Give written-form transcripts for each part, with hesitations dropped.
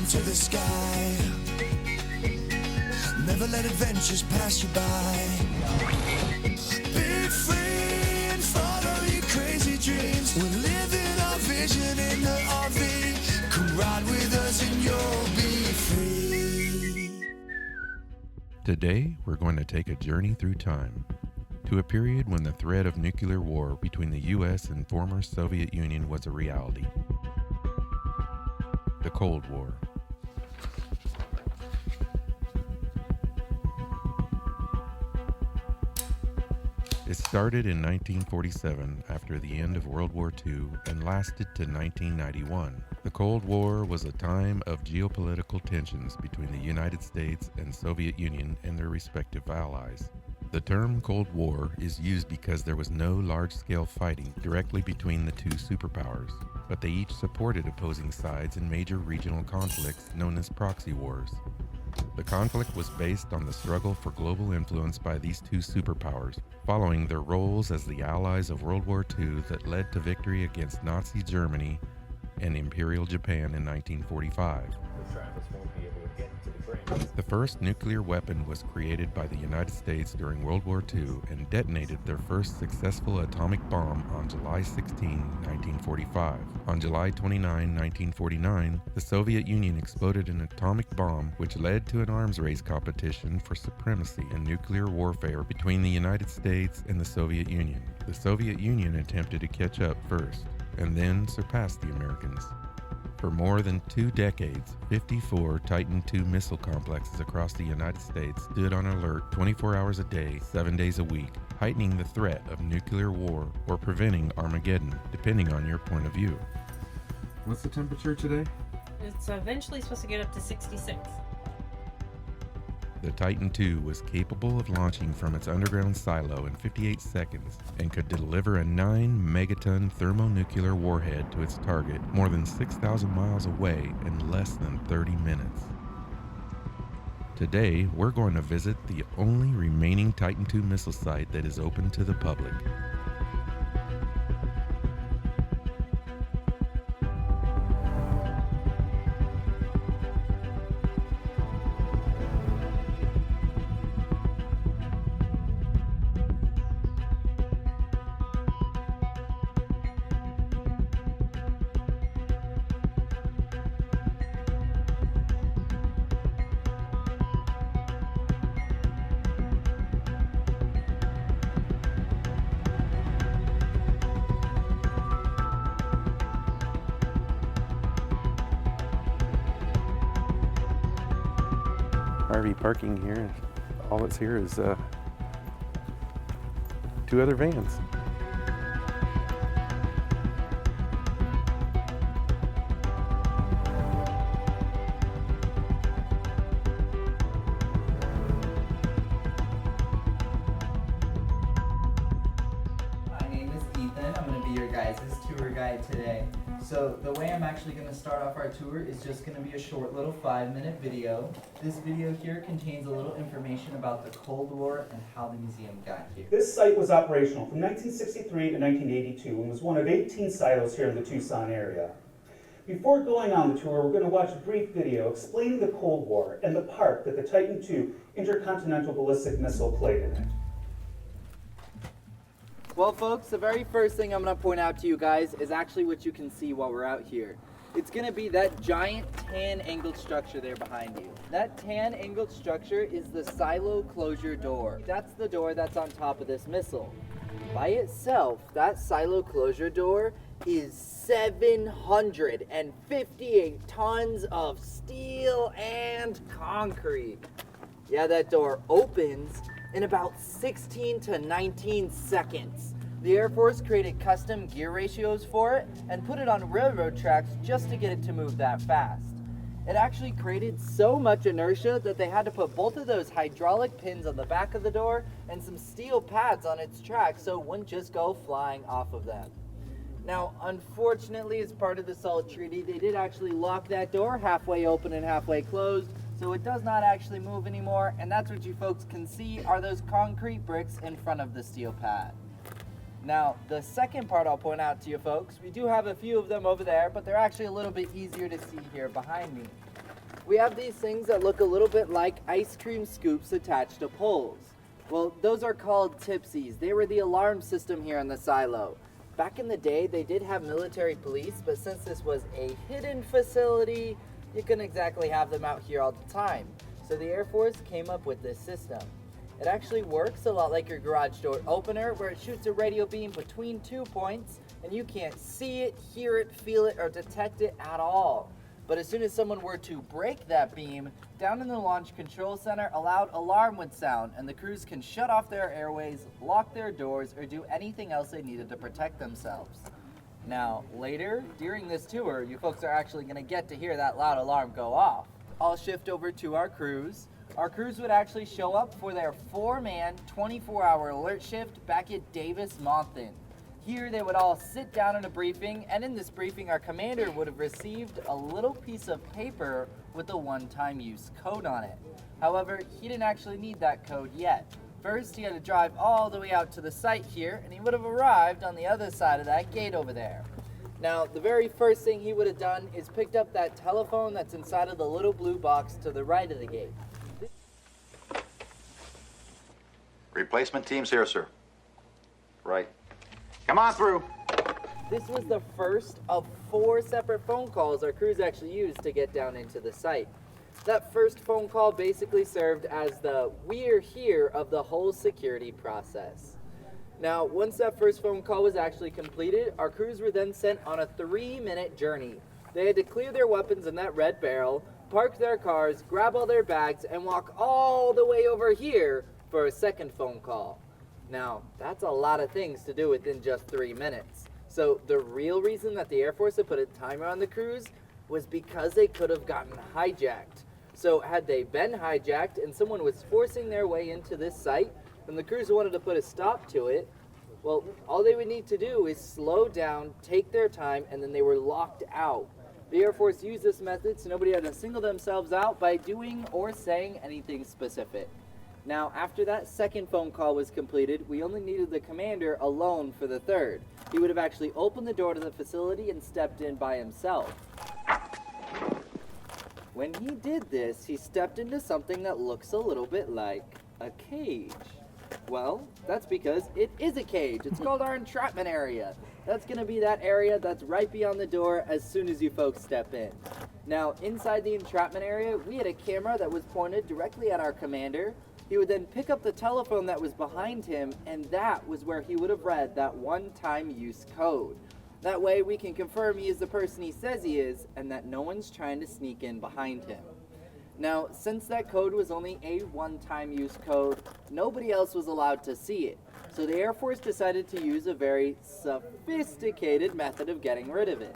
into the sky. Never let adventures pass you by. Be free and follow your crazy dreams. We're living our vision in the RV. Come ride with us and you'll be free. Today, we're going to take a journey through time to a period when the threat of nuclear war between the U.S. and former Soviet Union was a reality. The Cold War. It started in 1947 after the end of World War II and lasted to 1991. The Cold War was a time of geopolitical tensions between the United States and Soviet Union and their respective allies. The term Cold War is used because there was no large-scale fighting directly between the two superpowers, but they each supported opposing sides in major regional conflicts known as proxy wars. The conflict was based on the struggle for global influence by these two superpowers, following their roles as the allies of World War II that led to victory against Nazi Germany and Imperial Japan in 1945. Travis won't be able to get to the brain. The first nuclear weapon was created by the United States during World War II and detonated their first successful atomic bomb on July 16, 1945. On July 29, 1949, the Soviet Union exploded an atomic bomb which led to an arms race competition for supremacy in nuclear warfare between the United States and the Soviet Union. The Soviet Union attempted to catch up first and then surpassed the Americans. For more than 2 decades, 54 Titan II missile complexes across the United States stood on alert 24 hours a day, 7 days a week, heightening the threat of nuclear war or preventing Armageddon, depending on your point of view. What's the temperature today? It's eventually supposed to get up to 66. The Titan II was capable of launching from its underground silo in 58 seconds and could deliver a 9-megaton thermonuclear warhead to its target more than 6,000 miles away in less than 30 minutes. Today, we're going to visit the only remaining Titan II missile site that is open to the public. RV parking here. All that's here is 2 other vans. My name is Ethan. I'm going to be your guys' tour guide today. So the way I'm actually going to start off our tour is just going to be a short little 5-minute video. This video here contains a little information about the Cold War and how the museum got here. This site was operational from 1963 to 1982 and was one of 18 silos here in the Tucson area. Before going on the tour, we're going to watch a brief video explaining the Cold War and the part that the Titan II intercontinental ballistic missile played in it. Well, folks, the very first thing I'm going to point out to you guys is actually what you can see while we're out here. It's going to be that giant tan angled structure there behind you. That tan angled structure is the silo closure door. That's the door that's on top of this missile. By itself, that silo closure door is 758 tons of steel and concrete. Yeah, that door opens in about 16 to 19 seconds. The Air Force created custom gear ratios for it and put it on railroad tracks just to get it to move that fast. It actually created so much inertia that they had to put both of those hydraulic pins on the back of the door and some steel pads on its tracks so it wouldn't just go flying off of them. Now, unfortunately, as part of the SALT Treaty, they did actually lock that door halfway open and halfway closed, so it does not actually move anymore, and that's what you folks can see are those concrete bricks in front of the steel pad. Now, the second part I'll point out to you folks, we do have a few of them over there, but they're actually a little bit easier to see here behind me. we have these things that look a little bit like ice cream scoops attached to poles. Well, those are called tipsies. They were the alarm system here in the silo. Back in the day, they did have military police, but since this was a hidden facility, you couldn't exactly have them out here all the time. So the Air Force came up with this system. It actually works a lot like your garage door opener, where it shoots a radio beam between 2 points, and you can't see it, hear it, feel it, or detect it at all. But as soon as someone were to break that beam, down in the launch control center, a loud alarm would sound, and the crews can shut off their airways, lock their doors, or do anything else they needed to protect themselves. Now, later, during this tour, you folks are actually going to get to hear that loud alarm go off. I'll shift over to our crews. Our crews would actually show up for their 4-man, 24-hour alert shift back at Davis-Monthan. Here, they would all sit down in a briefing, and in this briefing, our commander would have received a little piece of paper with a one-time use code on it. However, he didn't actually need that code yet. First, he had to drive all the way out to the site here, and he would have arrived on the other side of that gate over there. Now, the very first thing he would have done is picked up that telephone that's inside of the little blue box to the right of the gate. Replacement team's here, sir. Right. Come on through. This was the first of 4 separate phone calls our crews actually used to get down into the site. That first phone call basically served as the "we're here" of the whole security process. Now, once that first phone call was actually completed, our crews were then sent on a 3-minute journey. They had to clear their weapons in that red barrel, park their cars, grab all their bags, and walk all the way over here for a second phone call. Now, that's a lot of things to do within just 3 minutes. So the real reason that the Air Force had put a timer on the crews was because they could have gotten hijacked. So had they been hijacked and someone was forcing their way into this site, and the crews wanted to put a stop to it, well, all they would need to do is slow down, take their time, and then they were locked out. The Air Force used this method so nobody had to single themselves out by doing or saying anything specific. Now, after that second phone call was completed, we only needed the commander alone for the third. He would have actually opened the door to the facility and stepped in by himself. When he did this, he stepped into something that looks a little bit like a cage. Well, that's because it is a cage. It's called our entrapment area. That's going to be that area that's right beyond the door as soon as you folks step in. Now, inside the entrapment area, we had a camera that was pointed directly at our commander. He would then pick up the telephone that was behind him, and that was where he would have read that one-time use code. That way we can confirm he is the person he says he is, and that no one's trying to sneak in behind him. Now, since that code was only a one-time use code, nobody else was allowed to see it. So the Air Force decided to use a very sophisticated method of getting rid of it.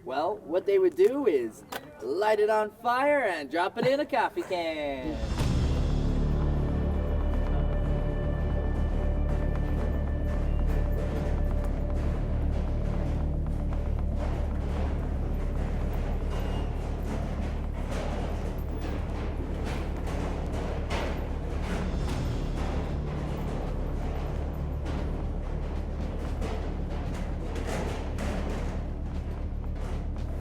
Well, what they would do is light it on fire and drop it in a coffee can.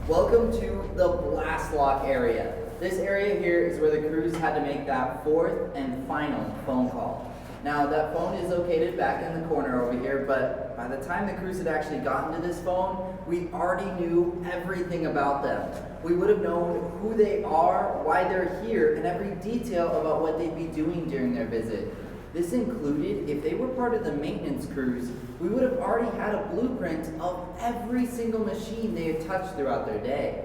Welcome to the blast lock area. This area here is where the crews had to make that 4th and final phone call. Now that phone is located back in the corner over here, but by the time the crews had actually gotten to this phone, we already knew everything about them. We would have known who they are, why they're here, and every detail about what they'd be doing during their visit. This included, if they were part of the maintenance crews, we would have already had a blueprint of every single machine they had touched throughout their day.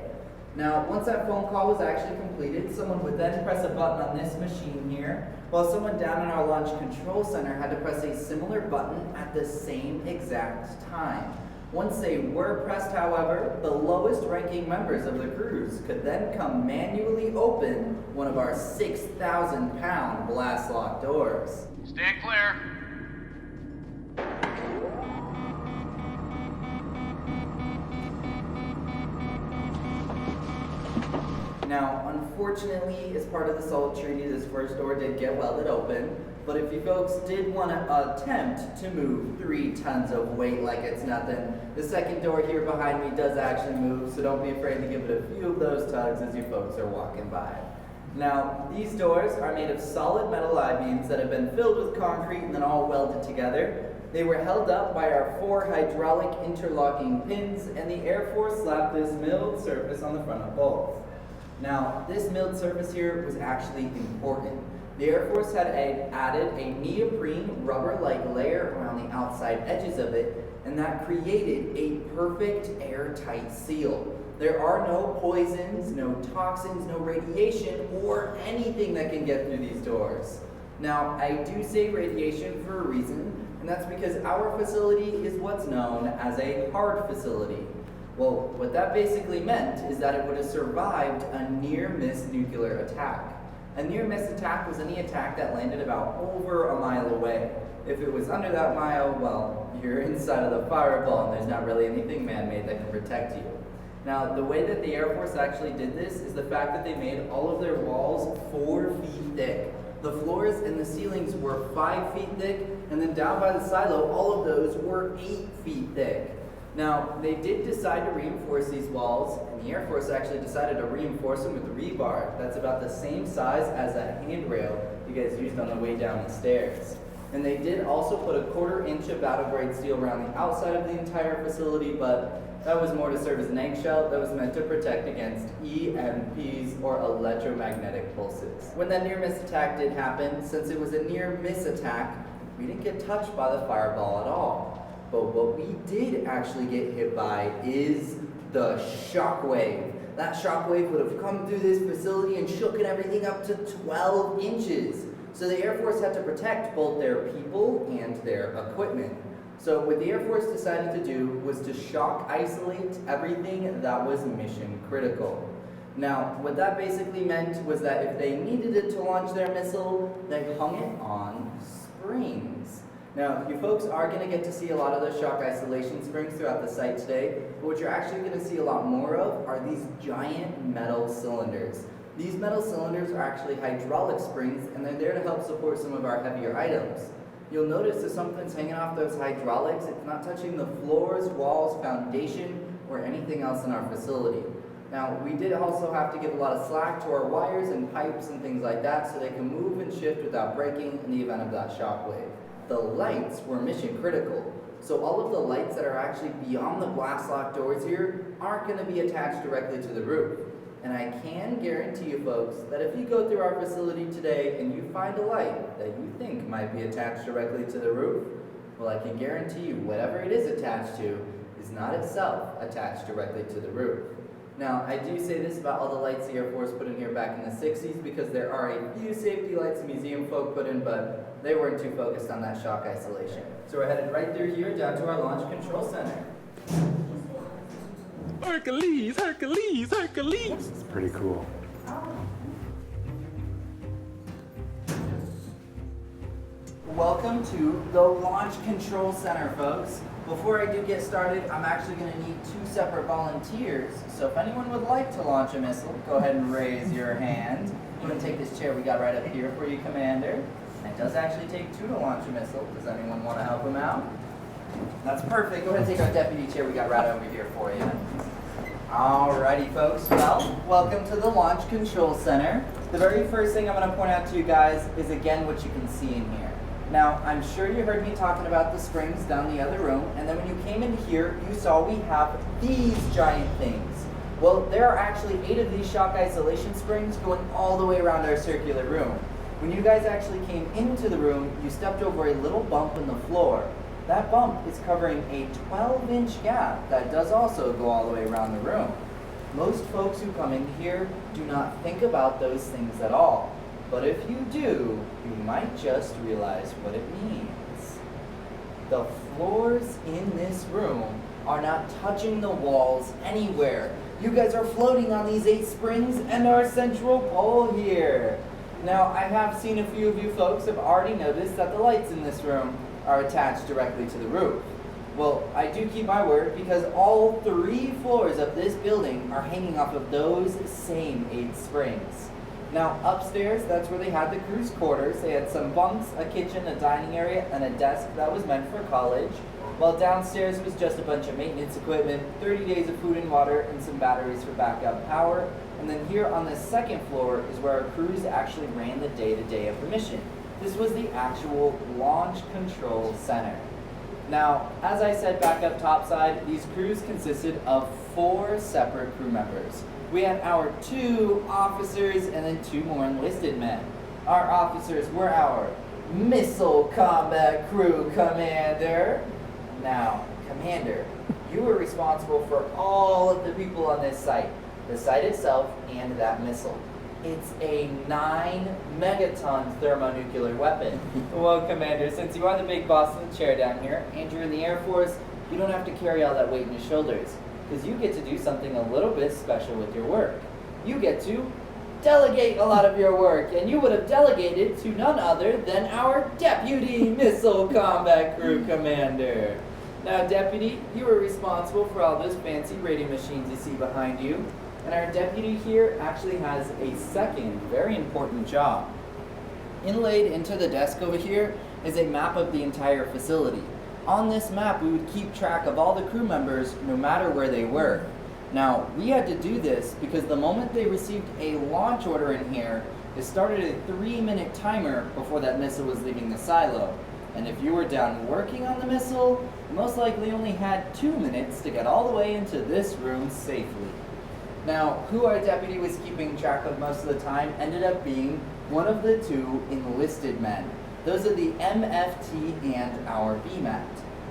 Now, once that phone call was actually completed, someone would then press a button on this machine here, while someone down in our launch control center had to press a similar button at the same exact time. Once they were pressed, however, the lowest ranking members of the crews could then come manually open one of our 6,000-pound blast lock doors. Stand clear. Now, unfortunately, as part of the SALT treaty, this first door did get welded open. But if you folks did want to attempt to move 3 tons of weight like it's nothing, the second door here behind me does actually move, so don't be afraid to give it a few of those tugs as you folks are walking by. Now, these doors are made of solid metal I-beams that have been filled with concrete and then all welded together. They were held up by our 4 hydraulic interlocking pins, and the Air Force slapped this milled surface on the front of both. Now, this milled surface here was actually important. The Air Force had added a neoprene rubber-like layer around the outside edges of it, and that created a perfect airtight seal. There are no poisons, no toxins, no radiation, or anything that can get through these doors. Now, I do say radiation for a reason, and that's because our facility is what's known as a hard facility. Well, what that basically meant is that it would have survived a near-miss nuclear attack. A near-miss attack was any attack that landed about over a mile away. If it was under that mile, well, you're inside of the fireball and there's not really anything man-made that can protect you. Now, the way that the Air Force actually did this is the fact that they made all of their walls 4 feet thick. The floors and the ceilings were 5 feet thick, and then down by the silo, all of those were 8 feet thick. Now, they did decide to reinforce these walls, and the Air Force actually decided to reinforce them with rebar. That's about the same size as that handrail you guys used on the way down the stairs. And they did also put a 1/4 inch of battle grade steel around the outside of the entire facility, but that was more to serve as an eggshell that was meant to protect against EMPs or electromagnetic pulses. When that near-miss attack did happen, since it was a near-miss attack, we didn't get touched by the fireball at all. But what we did actually get hit by is the shockwave. That shockwave would have come through this facility and shooken everything up to 12 inches. So the Air Force had to protect both their people and their equipment. So what the Air Force decided to do was to shock isolate everything that was mission critical. Now, what that basically meant was that if they needed it to launch their missile, they hung it on springs. Now, you folks are going to get to see a lot of those shock isolation springs throughout the site today, but what you're actually going to see a lot more of are these giant metal cylinders. These metal cylinders are actually hydraulic springs, and they're there to help support some of our heavier items. You'll notice that something's hanging off those hydraulics. It's not touching the floors, walls, foundation, or anything else in our facility. Now, we did also have to give a lot of slack to our wires and pipes and things like that so they can move and shift without breaking in the event of that shockwave. The lights were mission critical, so all of the lights that are actually beyond the blast lock doors here aren't going to be attached directly to the roof. And I can guarantee you folks that if you go through our facility today and you find a light that you think might be attached directly to the roof, well, I can guarantee you whatever it is attached to is not itself attached directly to the roof. Now, I do say this about all the lights the Air Force put in here back in the 60s because there are a few safety lights museum folk put in, but they weren't too focused on that shock isolation. So we're headed right through here down to our launch control center. Hercules, Hercules, Hercules! It's pretty cool. Welcome to the Launch Control Center, folks. Before I do get started, I'm actually going to need 2 separate volunteers. So if anyone would like to launch a missile, go ahead and raise your hand. I'm going to take this chair we got right up here for you, Commander. It does actually take 2 to launch a missile. Does anyone want to help him out? That's perfect. Go ahead and take our deputy chair we got right over here for you. Alrighty, folks. Well, welcome to the Launch Control Center. The very first thing I'm going to point out to you guys is again what you can see in here. Now, I'm sure you heard me talking about the springs down the other room, and then when you came in here, you saw we have these giant things. Well, there are actually 8 of these shock isolation springs going all the way around our circular room. When you guys actually came into the room, you stepped over a little bump in the floor. That bump is covering a 12-inch gap that does also go all the way around the room. Most folks who come in here do not think about those things at all. But if you do, you might just realize what it means. The floors in this room are not touching the walls anywhere. You guys are floating on these 8 springs and our central pole here. Now, I have seen a few of you folks have already noticed that the lights in this room are attached directly to the roof. Well, I do keep my word because all 3 floors of this building are hanging off of those same 8 springs. Now upstairs, that's where they had the crew's quarters. They had some bunks, a kitchen, a dining area, and a desk that was meant for college. While downstairs was just a bunch of maintenance equipment, 30 days of food and water, and some batteries for backup power. And then here on the second floor is where our crews actually ran the day-to-day of the mission. This was the actual launch control center. Now, as I said back up topside, these crews consisted of 4 separate crew members. We had our 2 officers and then 2 more enlisted men. Our officers were our Missile Combat Crew Commander. Now, Commander, you were responsible for all of the people on this site, the site itself and that missile. It's a 9 megaton thermonuclear weapon. Well, Commander, since you are the big boss in the chair down here, and you're in the Air Force, you don't have to carry all that weight on your shoulders, because you get to do something a little bit special with your work. You get to delegate a lot of your work, and you would have delegated to none other than our Deputy Missile Combat Crew Commander. Now, Deputy, you were responsible for all those fancy radio machines you see behind you. And our deputy here actually has a second very important job. Inlaid into the desk over here is a map of the entire facility. On this map, we would keep track of all the crew members no matter where they were. Now, we had to do this because the moment they received a launch order in here, it started a 3-minute timer before that missile was leaving the silo. And if you were down working on the missile, you most likely only had 2 minutes to get all the way into this room safely. Now, who our deputy was keeping track of most of the time ended up being one of the 2 enlisted men. Those are the MFT and our BMAT.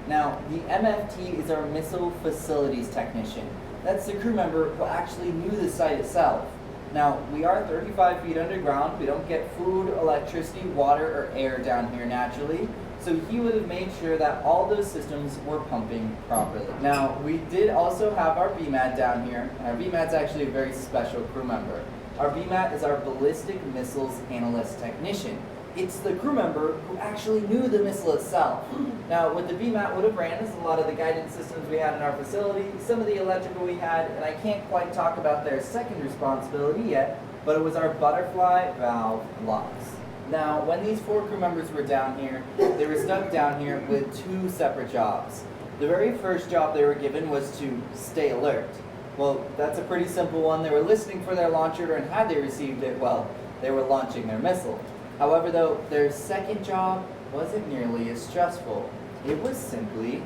Now, the MFT is our Missile Facilities Technician. That's the crew member who actually knew the site itself. Now, we are 35 feet underground. We don't get food, electricity, water, or air down here naturally. So he would have made sure that all those systems were pumping properly. Now, we did also have our BMAT down here. And our BMAT's actually a very special crew member. Our BMAT is our Ballistic Missiles Analyst Technician. It's the crew member who actually knew the missile itself. Now, what the BMAT would have ran is a lot of the guidance systems we had in our facility, some of the electrical we had, and I can't quite talk about their second responsibility yet, but it was our butterfly valve locks. Now, when these 4 crew members were down here, they were stuck down here with 2 separate jobs. The very first job they were given was to stay alert. Well, that's a pretty simple one. They were listening for their launch order, and had they received it, well, they were launching their missile. However, though, their second job wasn't nearly as stressful. It was simply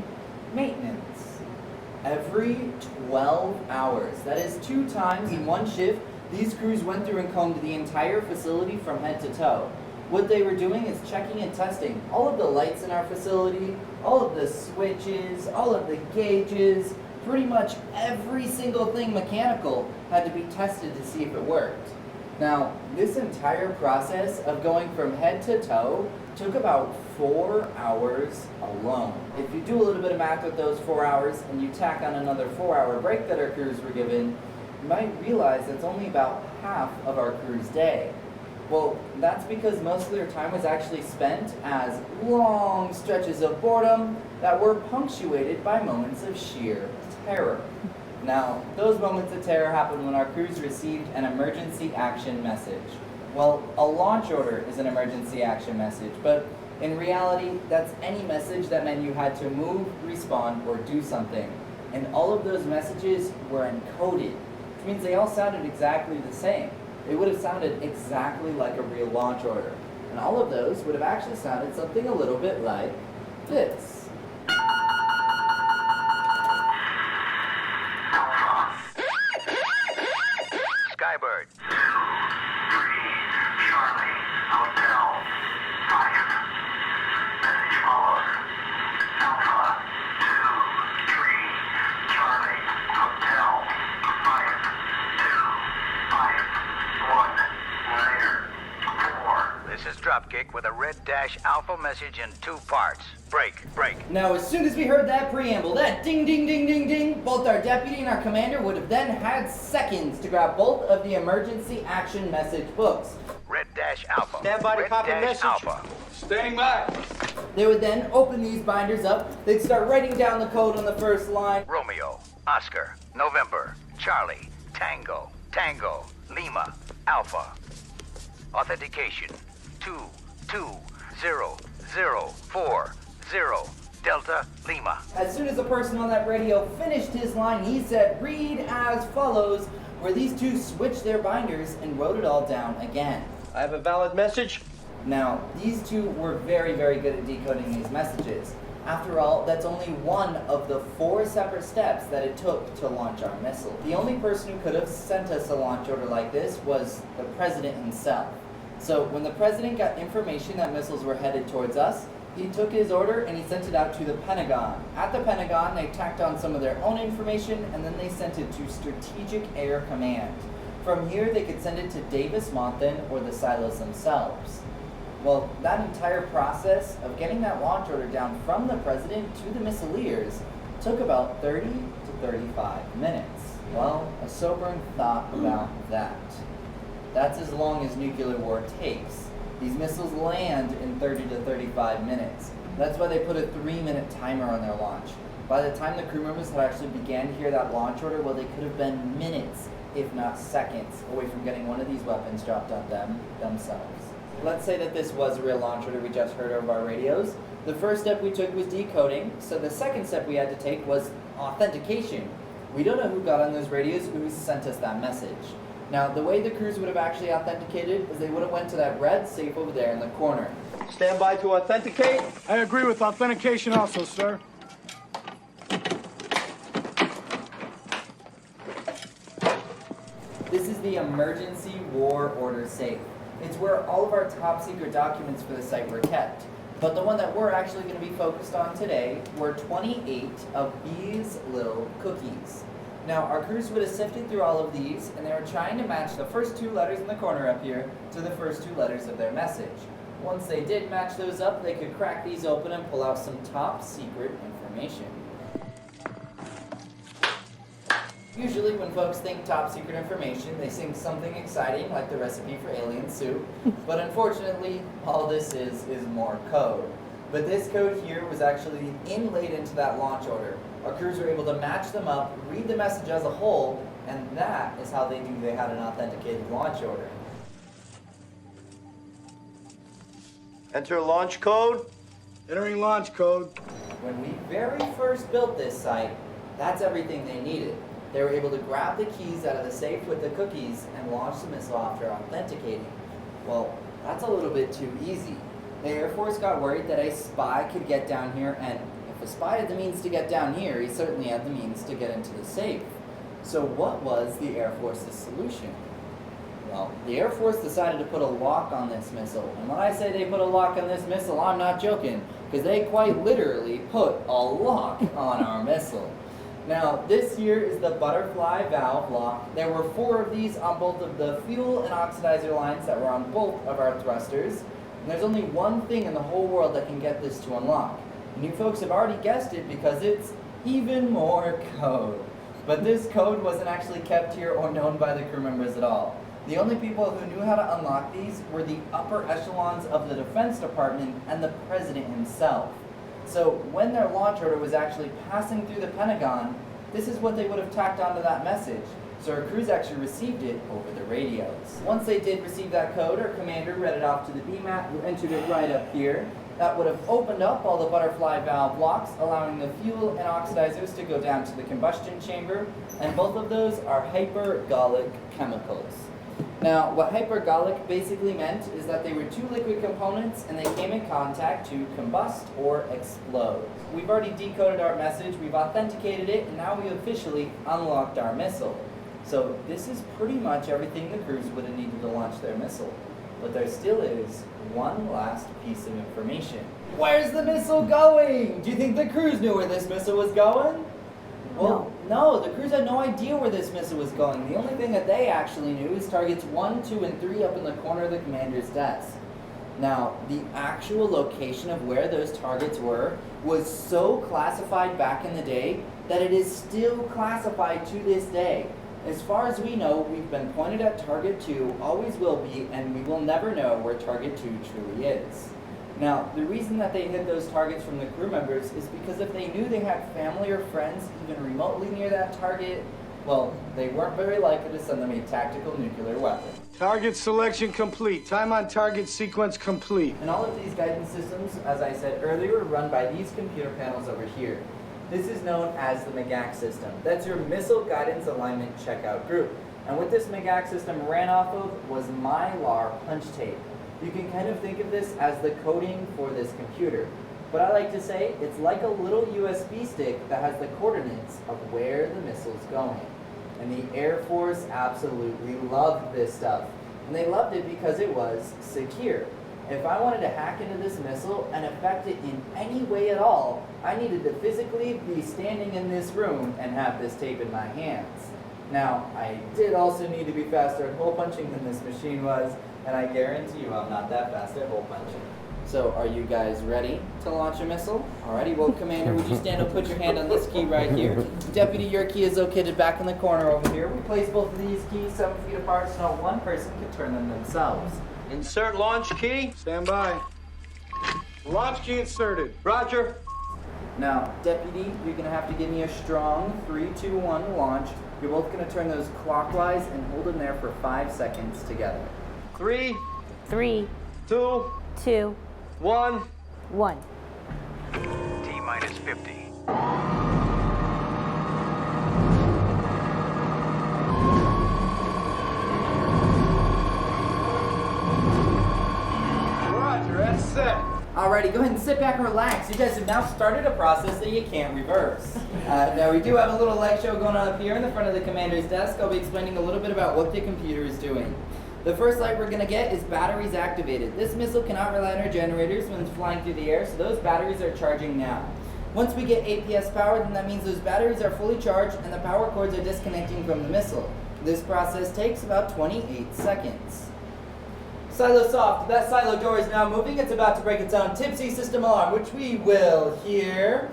maintenance. Every 12 hours, that is 2 times in one shift, these crews went through and combed the entire facility from head to toe. What they were doing is checking and testing all of the lights in our facility, all of the switches, all of the gauges, pretty much every single thing mechanical had to be tested to see if it worked. Now, this entire process of going from head to toe took about 4 hours alone. If you do a little bit of math with those 4 hours and you tack on another 4-hour break that our crews were given, you might realize that's only about half of our crew's day. Well, that's because most of their time was actually spent as long stretches of boredom that were punctuated by moments of sheer terror. Now, those moments of terror happened when our crews received an emergency action message. Well, a launch order is an emergency action message, but in reality, that's any message that meant you had to move, respond, or do something. And all of those messages were encoded, which means they all sounded exactly the same. They would have sounded exactly like a real launch order. And all of those would have actually sounded something a little bit like this. Skybird. 2, 3, Charlie, Hotel, fire. Message follows. Alpha, 2, 3, Charlie, Hotel, fire. 2, 5, 1, later, 4. This is Dropkick with a red dash alpha message in 2 parts. Break. Now, as soon as we heard that preamble, that ding, ding, ding, ding, ding, both our deputy and our commander would have then had seconds to grab both of the emergency action message books. Red dash alpha. Stand by to red copy dash message. alpha. Standing by. They would then open these binders up, they'd start writing down the code on the first line. Romeo, Oscar, November, Charlie, Tango, Lima, Alpha. Authentication 22040 Delta Lima. As soon as the person on that radio finished his line, he said, "Read as follows," where these two switched their binders and wrote it all down again. I have a valid message. Now, these two were very, very good at decoding these messages. After all, that's only one of the 4 separate steps that it took to launch our missile. The only person who could have sent us a launch order like this was the president himself. So when the president got information that missiles were headed towards us, he took his order and he sent it out to the Pentagon. At the Pentagon, they tacked on some of their own information and then they sent it to Strategic Air Command. From here, they could send it to Davis-Monthan or the silos themselves. Well, that entire process of getting that launch order down from the president to the missileers took about 30 to 35 minutes. Well, a sobering thought about that. That's as long as nuclear war takes. These missiles land in 30 to 35 minutes. That's why they put a 3-minute timer on their launch. By the time the crew members had actually began to hear that launch order, well, they could have been minutes, if not seconds, away from getting one of these weapons dropped on them themselves. Let's say that this was a real launch order we just heard over our radios. The first step we took was decoding, so the second step we had to take was authentication. We don't know who got on those radios, who sent us that message. Now, the way the crews would have actually authenticated is they would have went to that red safe over there in the corner. Stand by to authenticate. I agree with authentication also, sir. This is the emergency war order safe. It's where all of our top secret documents for the site were kept. But the one that we're actually going to be focused on today were 28 of these little cookies. Now, our crews would have sifted through all of these, and they were trying to match the first 2 letters in the corner up here to the first 2 letters of their message. Once they did match those up, they could crack these open and pull out some top secret information. Usually when folks think top secret information, they think something exciting like the recipe for alien soup, but unfortunately, all this is more code. But this code here was actually inlaid into that launch order. Our crews were able to match them up, read the message as a whole, and that is how they knew they had an authenticated launch order. Enter launch code. Entering launch code. When we very first built this site, that's everything they needed. They were able to grab the keys out of the safe with the cookies and launch the missile after authenticating. Well, that's a little bit too easy. The Air Force got worried that a spy could get down here, and if a spy had the means to get down here, he certainly had the means to get into the safe. So what was the Air Force's solution? Well, the Air Force decided to put a lock on this missile. And when I say they put a lock on this missile, I'm not joking, because they quite literally put a lock on our missile. Now, this here is the butterfly valve lock. There were 4 of these on both of the fuel and oxidizer lines that were on both of our thrusters. And there's only one thing in the whole world that can get this to unlock. And you folks have already guessed it because it's even more code. But this code wasn't actually kept here or known by the crew members at all. The only people who knew how to unlock these were the upper echelons of the Defense Department and the President himself. So when their launch order was actually passing through the Pentagon, this is what they would have tacked onto that message. So our crews actually received it over the radios. Once they did receive that code, our commander read it off to the BMAT, who entered it right up here. That would have opened up all the butterfly valve locks, allowing the fuel and oxidizers to go down to the combustion chamber, and both of those are hypergolic chemicals. Now, what hypergolic basically meant is that they were 2 liquid components and they came in contact to combust or explode. We've already decoded our message, we've authenticated it, and now we've officially unlocked our missile. So this is pretty much everything the crews would have needed to launch their missile. But there still is one last piece of information. Where's the missile going? Do you think the crews knew where this missile was going? Well, no, the crews had no idea where this missile was going. The only thing that they actually knew is targets 1, 2, and 3 up in the corner of the commander's desk. Now, the actual location of where those targets were was so classified back in the day that it is still classified to this day. As far as we know, we've been pointed at Target 2, always will be, and we will never know where Target 2 truly is. Now, the reason that they hid those targets from the crew members is because if they knew they had family or friends even remotely near that target, Well, they weren't very likely to send them a tactical nuclear weapon. Target selection complete. Time on target sequence complete. And all of these guidance systems, as I said earlier, are run by these computer panels over here. This is known as the MGAC system. That's your Missile Guidance Alignment Checkout Group. And what this MGAC system ran off of was Mylar punch tape. You can kind of think of this as the coding for this computer. But I like to say it's like a little USB stick that has the coordinates of where the missile's going. And the Air Force absolutely loved this stuff. And they loved it because it was secure. If I wanted to hack into this missile and affect it in any way at all, I needed to physically be standing in this room and have this tape in my hands. Now, I did also need to be faster at hole punching than this machine was, and I guarantee you I'm not that fast at hole punching. So, are you guys ready to launch a missile? Alrighty, well, Commander, would you stand up, put your hand on this key right here. Deputy, your key is located back in the corner over here. We place both of these keys 7 feet apart so no one person can turn them themselves. Insert launch key. Stand by. Launch key inserted. Roger. Now, Deputy, you're going to have to give me a strong 3, 2, 1 launch. You're both going to turn those clockwise and hold them there for 5 seconds together. 3, 3, 2, 2, 1. 1. T-minus 50. Roger, that's set. Alrighty, go ahead and sit back and relax. You guys have now started a process that you can't reverse. Now, we do have a little light show going on up here in the front of the commander's desk. I'll be explaining a little bit about what the computer is doing. The first light we're going to get is batteries activated. This missile cannot rely on our generators when it's flying through the air, so those batteries are charging now. Once we get APS power, then that means those batteries are fully charged and the power cords are disconnecting from the missile. This process takes about 28 seconds. Silo soft, that silo door is now moving. It's about to break its own tipsy system alarm, which we will hear.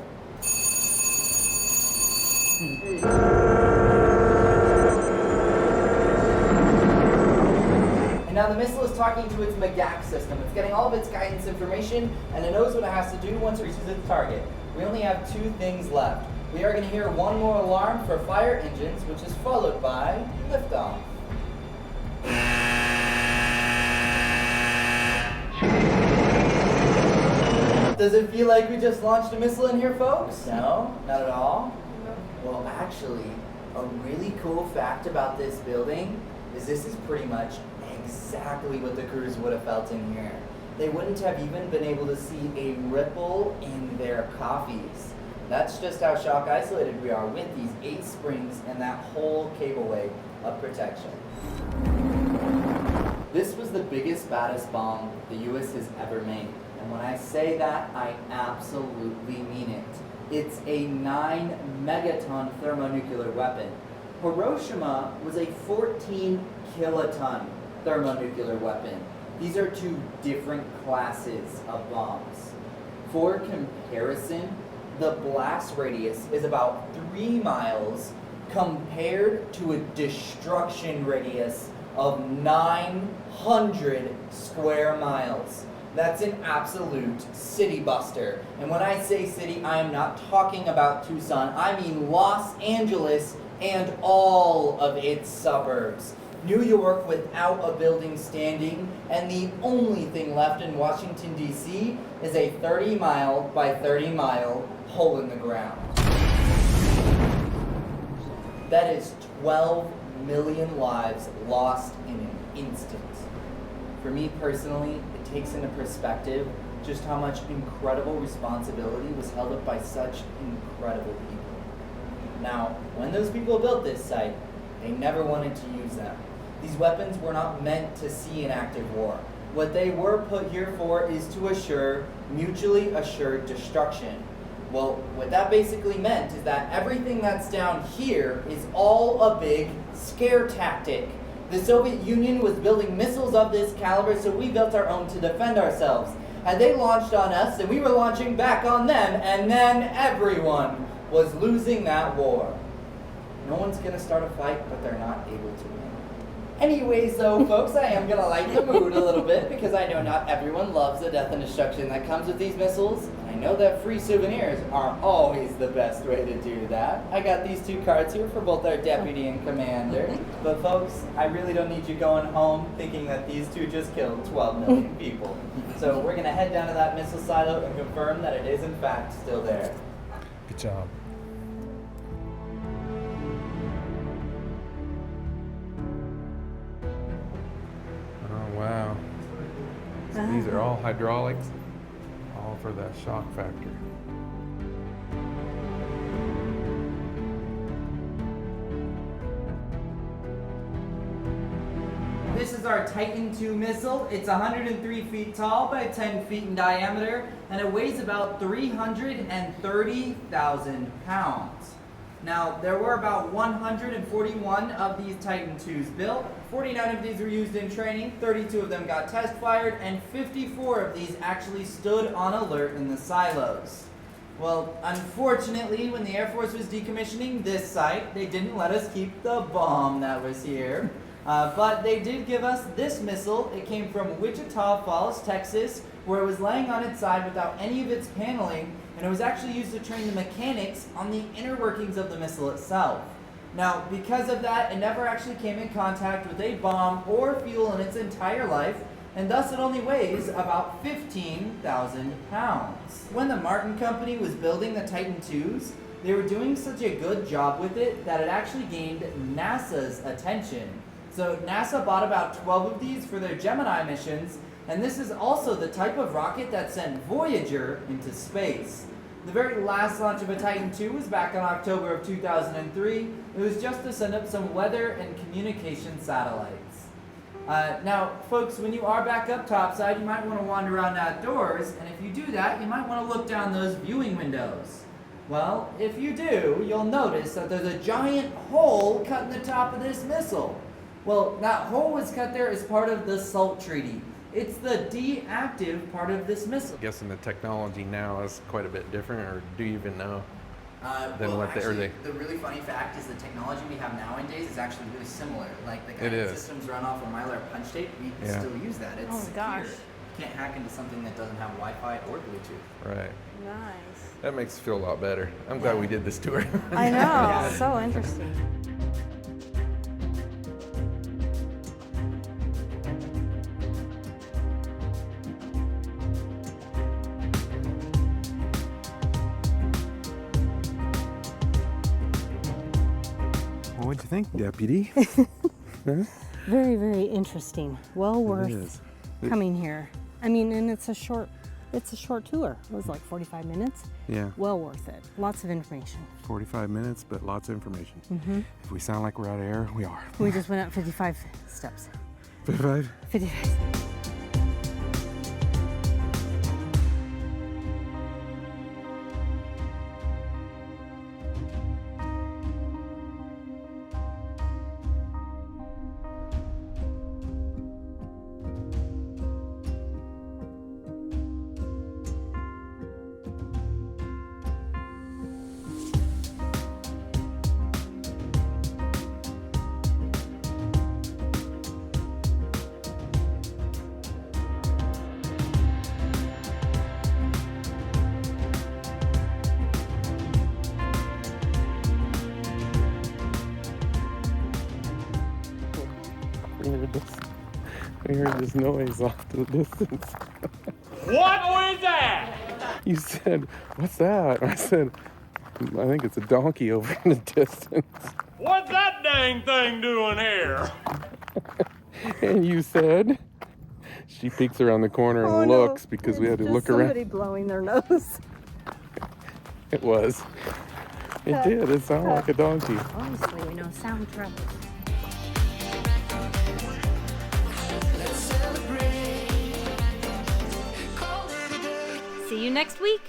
And now the missile is talking to its MGAC system. It's getting all of its guidance information, and it knows what it has to do once it reaches its target. We only have 2 things left. We are going to hear one more alarm for fire engines, which is followed by liftoff. Does it feel like we just launched a missile in here, folks? No, not at all. Well, actually, a really cool fact about this building is this is pretty much exactly what the crews would have felt in here. They wouldn't have even been able to see a ripple in their coffees. That's just how shock isolated we are with these 8 springs and that whole cableway of protection. This was the biggest, baddest bomb the U.S. has ever made. And when I say that, I absolutely mean it. It's a 9 megaton thermonuclear weapon. Hiroshima was a 14 kiloton thermonuclear weapon. These are 2 different classes of bombs. For comparison, the blast radius is about 3 miles compared to a destruction radius of 900 square miles. That's an absolute city buster. And when I say city, I am not talking about Tucson. I mean Los Angeles and all of its suburbs. New York without a building standing, and the only thing left in Washington, D.C. is a 30-mile by 30-mile hole in the ground. That is 12 million lives lost in an instant. For me personally, it takes into perspective just how much incredible responsibility was held up by such incredible people. Now, when those people built this site, they never wanted to use them. These weapons were not meant to see an active war. What they were put here for is to assure mutually assured destruction. Well, what that basically meant is that everything that's down here is all a big scare tactic. The Soviet Union was building missiles of this caliber, so we built our own to defend ourselves. Had they launched on us, then we were launching back on them, and then everyone was losing that war. No one's gonna start a fight, but they're not able to win. Anyways, though, folks, I am gonna lighten the mood a little bit because I know not everyone loves the death and destruction that comes with these missiles. And I you know that free souvenirs are always the best way to do that. I got these 2 cards here for both our deputy and commander. But folks, I really don't need you going home thinking that these 2 just killed 12 million people. So we're gonna head down to that missile silo and confirm that it is in fact still there. Good job. Oh, wow. So these are all hydraulics, all for that shock factor. This is our Titan II missile. It's 103 feet tall by 10 feet in diameter, and it weighs about 330,000 pounds. Now, there were about 141 of these Titan IIs built. 49 of these were used in training, 32 of them got test fired, and 54 of these actually stood on alert in the silos. Well, unfortunately, when the Air Force was decommissioning this site, they didn't let us keep the bomb that was here. But they did give us this missile. It came from Wichita Falls, Texas, where it was laying on its side without any of its paneling, and it was actually used to train the mechanics on the inner workings of the missile itself. Now, because of that, it never actually came in contact with a bomb or fuel in its entire life, and thus it only weighs about 15,000 pounds. When the Martin Company was building the Titan IIs, they were doing such a good job with it that it actually gained NASA's attention. So NASA bought about 12 of these for their Gemini missions, and this is also the type of rocket that sent Voyager into space. The very last launch of a Titan II was back in October of 2003. It was just to send up some weather and communication satellites. Now, folks, when you are back up topside, you might want to wander around outdoors, and if you do that, you might want to look down those viewing windows. Well, if you do, you'll notice that there's a giant hole cut in the top of this missile. Well, that hole was cut there as part of the SALT Treaty. It's the deactive part of this missile. I'm guessing the technology now is quite a bit different, or do you even know? The really funny fact is the technology we have nowadays is actually really similar. Like the guidance systems run off of Mylar punch tape, we still use that. It's secure. You can't hack into something that doesn't have Wi-Fi or Bluetooth. Right. Nice. That makes us feel a lot better. I'm glad we did this tour. I know, so interesting. What'd you think, Deputy? Huh? Very, very interesting. Well worth coming here. I mean, and it's a short tour. It was like 45 minutes. Yeah. Well worth it. Lots of information. 45 minutes, but lots of information. Mm-hmm. If we sound like we're out of air, we are. We just went up 55 steps. 55? 55 steps. We heard this noise off to the distance. What was that? You said, "What's that?" I said, "I think it's a donkey over in the distance." What's that dang thing doing here? And you said, she peeks around the corner and looks because we had to look around. Somebody blowing their nose. It was. It did. It sounded like a donkey. Honestly, we know sound travels. Let's celebrate. Call it a day. See you next week.